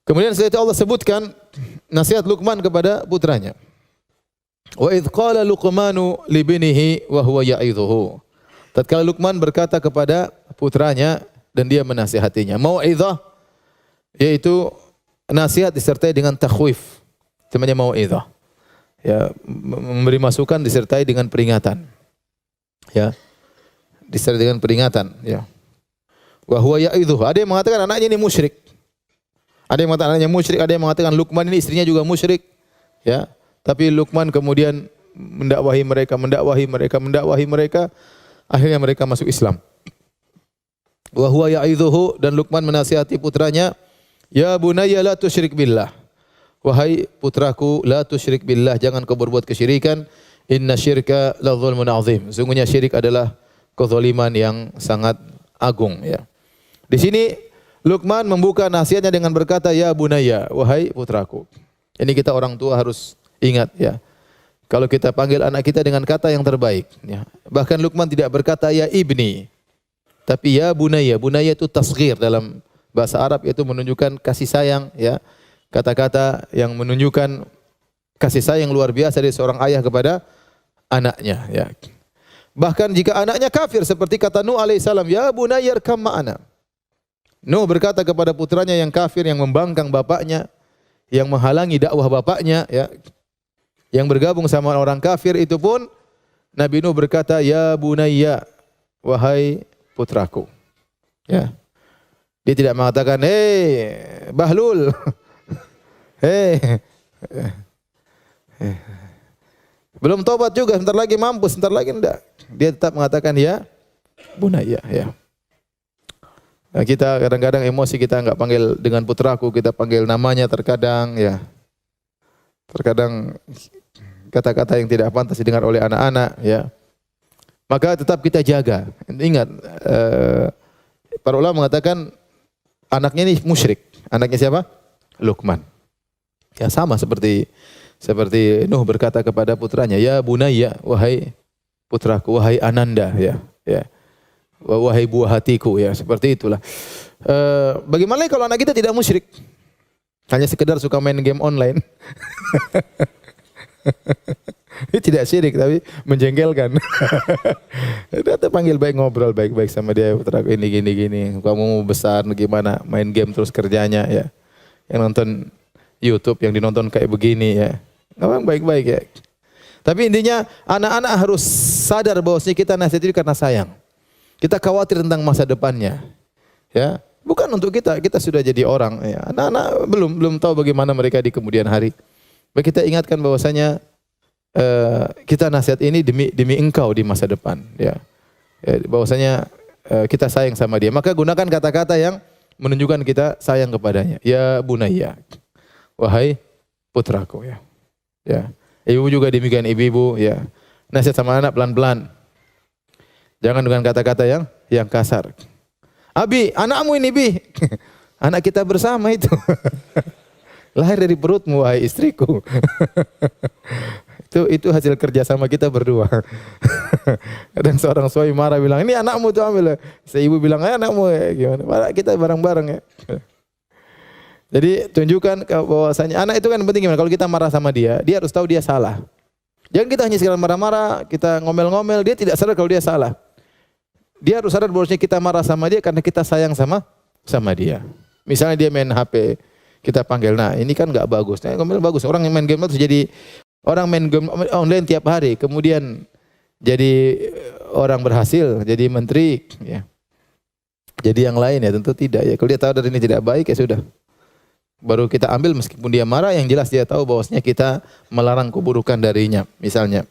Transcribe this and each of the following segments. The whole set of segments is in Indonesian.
Kemudian setelah itu Allah sebutkan nasihat Luqman kepada putranya. Wa idz qala Luqmanu li binihi wa huwa ya'idhuhu. Tatkala Luqman berkata kepada putranya dan dia menasihatinya. Mau'izah yaitu nasihat disertai dengan takhwif. Namanya mau'izah. Ya, memberi masukan disertai dengan peringatan. Ya. Disertai dengan peringatan, ya. Wa huwa ya'idhuhu. Ada yang mengatakan anaknya ini musyrik. Ada yang mengatakan anaknya musyrik, ada yang mengatakan Luqman ini istrinya juga musyrik. Ya. Tapi Luqman kemudian mendakwahi mereka, akhirnya mereka masuk Islam. Wa huwa ya'idhuhu, dan Luqman menasihati putranya, ya bunayya la tusyrik billah. Wahai putraku, la tusyrik billah, jangan kau berbuat kesyirikan. Inna syirka la dzulmun azim. Sungguhnya syirik adalah kezaliman yang sangat agung, ya. Di sini Luqman membuka nasihatnya dengan berkata, ya bunayya, wahai putraku. Ini kita orang tua harus ingat, ya. Kalau kita panggil anak kita dengan kata yang terbaik, ya. Bahkan Luqman tidak berkata ya ibni, tapi ya bunayya. Bunayya itu tasghir dalam bahasa Arab, yaitu menunjukkan kasih sayang, ya. Kata-kata yang menunjukkan kasih sayang luar biasa dari seorang ayah kepada anaknya, ya. Bahkan jika anaknya kafir seperti kata Nuh alaihissalam, ya bunayya irkam ma'ana. Nuh berkata kepada putranya yang kafir, yang membangkang bapaknya, yang menghalangi dakwah bapaknya, ya, yang bergabung sama orang kafir, itu pun Nabi Nuh berkata, ya bunayya, wahai putraku. Ya. Dia tidak mengatakan, hei Bahlul, hei, belum tobat juga, sebentar lagi mampus, sebentar lagi enggak. Dia tetap mengatakan ya bunayya, ya. Nah, kita kadang-kadang emosi kita enggak panggil dengan putraku, kita panggil namanya terkadang, ya. Terkadang kata-kata yang tidak pantas didengar oleh anak-anak, ya. Maka tetap kita jaga. Ingat, para ulama mengatakan anaknya ini musyrik. Anaknya siapa? Luqman. Ya, sama seperti Nuh berkata kepada putranya, ya bunayya, wahai putraku, wahai ananda, ya, ya. Wahai buah hatiku, ya, seperti itulah. Bagaimana kalau anak kita tidak musyrik? Hanya sekedar suka main game online. Ini tidak syirik tapi menjengkelkan. Kita panggil baik, ngobrol baik-baik sama dia, putraku ini gini. Kamu mau besar gimana? Main game terus kerjanya, ya. Yang nonton YouTube yang dinonton kayak begini, ya. Ngomong baik-baik, ya. Tapi intinya anak-anak harus sadar bahwasanya kita nasihat itu karena sayang. Kita khawatir tentang masa depannya, ya. Bukan untuk kita sudah jadi orang, ya. Anak-anak belum tahu bagaimana mereka di kemudian hari. Baik, kita ingatkan bahwasanya kita nasihat ini demi engkau di masa depan, ya. Bahwasanya kita sayang sama dia. Maka gunakan kata-kata yang menunjukkan kita sayang kepadanya. Ya bunayya, wahai putraku, ya. Ya. Ibu juga demikian, ibu-ibu, ya. Nasihat sama anak pelan-pelan. Jangan dengan kata-kata yang kasar. Abi, anakmu ini, Bi. Anak kita bersama itu. Lahir dari perutmu, wahai istriku. Itu hasil kerja sama kita berdua. Kadang seorang suami marah bilang, ini anakmu tuh ambil. Ibu bilang, anakmu, ya. Gimana? Kita bareng-bareng, ya. Jadi tunjukkan bahwasanya anak itu kan penting gimana? Kalau kita marah sama dia harus tahu dia salah. Jangan kita hanya sekedar marah-marah, kita ngomel-ngomel, dia tidak sadar kalau dia salah. Dia harus sadar bahwasanya kita marah sama dia karena kita sayang sama dia. Misalnya dia main HP, kita panggil, nah ini kan enggak bagus. Nah, ngomel bagus. Orang yang main game itu jadi orang main game online tiap hari, kemudian jadi orang berhasil, jadi menteri, ya. Jadi yang lain, ya tentu tidak, ya. Kalau dia tahu dari ini tidak baik, ya sudah. Baru kita ambil meskipun dia marah, yang jelas dia tahu bahwasanya kita melarang keburukan darinya, misalnya.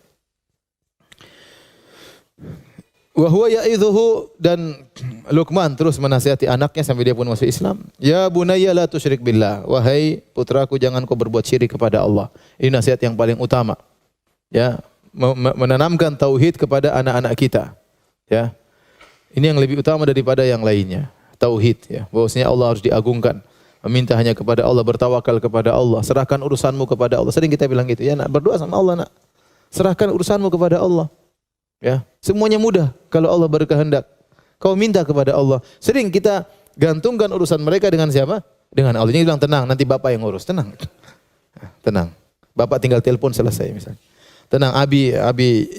Wa huwa ya'idhuhu, dan Luqman terus menasihati anaknya sampai dia pun masuk Islam. Ya bunayya la tusyrik billah, wahai putraku jangan kau berbuat syirik kepada Allah. Ini nasihat yang paling utama. Ya, menanamkan tauhid kepada anak-anak kita. Ya. Ini yang lebih utama daripada yang lainnya. Tauhid, ya. Bahwasanya Allah harus diagungkan. Meminta hanya kepada Allah, bertawakal kepada Allah, serahkan urusanmu kepada Allah. Sering kita bilang gitu, ya nak, berdoa sama Allah, nak. Serahkan urusanmu kepada Allah. Ya, semuanya mudah kalau Allah berkehendak. Kau minta kepada Allah. Sering kita gantungkan urusan mereka dengan siapa? dengan Allah. Dia bilang tenang, nanti bapak yang ngurus. Tenang. Tenang. Bapak tinggal telepon selesai misalnya. Tenang, Abi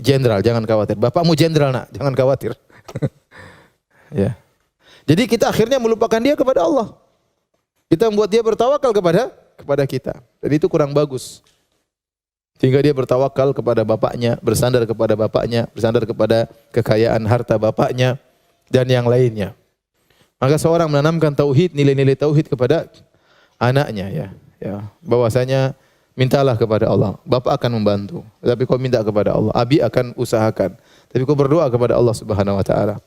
jenderal, jangan khawatir. Bapakmu jenderal nak, jangan khawatir. Ya. Jadi kita akhirnya melupakan dia kepada Allah. Kita membuat dia bertawakal kepada kita. Dan itu kurang bagus. Sehingga dia bertawakal kepada bapaknya, bersandar kepada bapaknya, bersandar kepada kekayaan harta bapaknya dan yang lainnya. Maka seorang menanamkan tauhid, nilai-nilai tauhid kepada anaknya ya. Bahwasanya mintalah kepada Allah. Bapak akan membantu. Tapi kau minta kepada Allah. Abi akan usahakan. Tapi kau berdoa kepada Allah Subhanahu wa taala.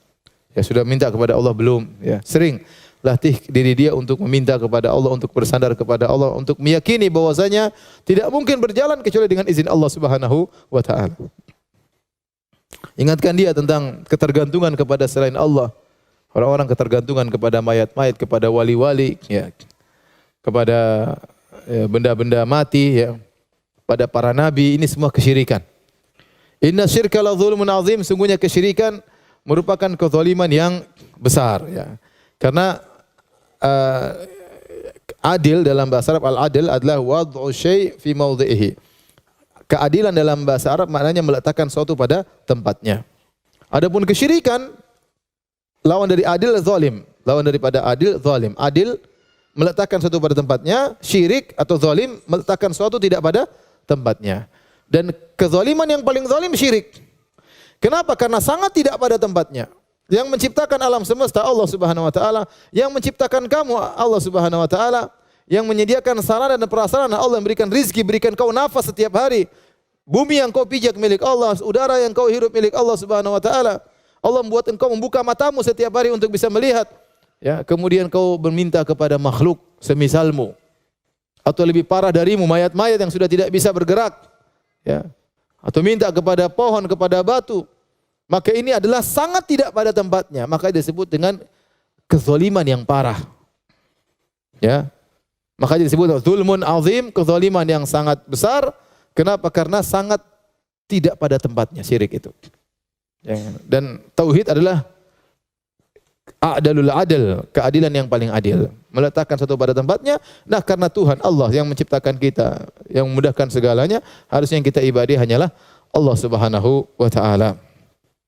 Ya sudah minta kepada Allah belum? Ya, sering latih diri dia untuk meminta kepada Allah, untuk bersandar kepada Allah, untuk meyakini bahwasanya tidak mungkin berjalan kecuali dengan izin Allah Subhanahu wa taala. Ingatkan dia tentang ketergantungan kepada selain Allah. Orang-orang ketergantungan kepada mayat-mayat, kepada wali-wali, ya. Kepada benda-benda mati, ya. Pada para nabi, ini semua kesyirikan. Inna syirka la dzulmun azim, sungguhnya kesyirikan merupakan kezaliman yang besar, ya. Karena adil dalam bahasa Arab, al-adil adalah wad'u syai' fi mawdhi'ihi. Keadilan dalam bahasa Arab maknanya meletakkan sesuatu pada tempatnya. Adapun kesyirikan lawan dari adil zalim. Lawan daripada adil zalim. Adil meletakkan sesuatu pada tempatnya, syirik atau zalim meletakkan sesuatu tidak pada tempatnya. Dan kezaliman yang paling zalim syirik. Kenapa? Karena sangat tidak pada tempatnya. Yang menciptakan alam semesta Allah Subhanahu wa taala, yang menciptakan kamu Allah Subhanahu wa taala, yang menyediakan sarana dan prasarana Allah, yang berikan rizki, berikan kau nafas setiap hari. Bumi yang kau pijak milik Allah, udara yang kau hirup milik Allah Subhanahu wa taala. Allah membuat engkau membuka matamu setiap hari untuk bisa melihat. Ya, kemudian kau berminta kepada makhluk semisalmu atau lebih parah darimu, mayat-mayat yang sudah tidak bisa bergerak. Ya. Atau minta kepada pohon, kepada batu. Maka ini adalah sangat tidak pada tempatnya. Maka disebut dengan kezaliman yang parah. Ya. Maka disebut zulmun azim, kezaliman yang sangat besar. Kenapa? Karena sangat tidak pada tempatnya syirik itu. Ya. Dan tauhid adalah a'dalul adl, keadilan yang paling adil. Meletakkan satu pada tempatnya. Nah, karena Tuhan Allah yang menciptakan kita, yang memudahkan segalanya, harusnya yang kita ibadi hanyalah Allah Subhanahu wa taala.